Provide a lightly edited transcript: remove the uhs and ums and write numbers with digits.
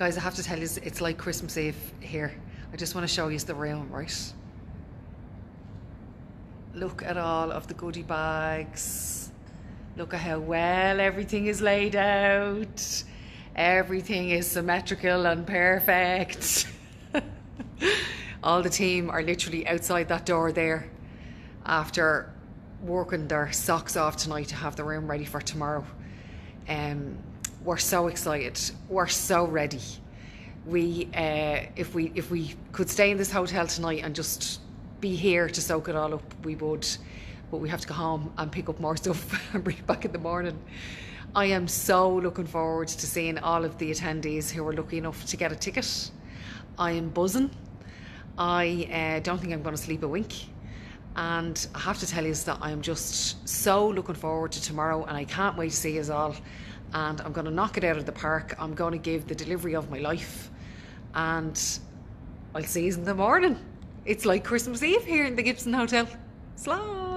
Guys, I have to tell you, it's like Christmas Eve here. I just want to show you the room, right? Look at all of the goodie bags. Look at how well everything is laid out. Everything is symmetrical and perfect. All the team are literally outside that door there after working their socks off tonight to have the room ready for tomorrow. We're so excited. We're so ready. If we could stay in this hotel tonight and just be here to soak it all up, we would. But we have to go home and pick up more stuff and bring it back in the morning. I am so looking forward to seeing all of the attendees who were lucky enough to get a ticket. I am buzzing. I don't think I'm going to sleep a wink. And I have to tell you that I am just so looking forward to tomorrow, and I can't wait to see us all. And I'm going to knock it out of the park. I'm going to give the delivery of my life, and I'll see you in the morning. It's like Christmas Eve here in the Gibson Hotel. Slán.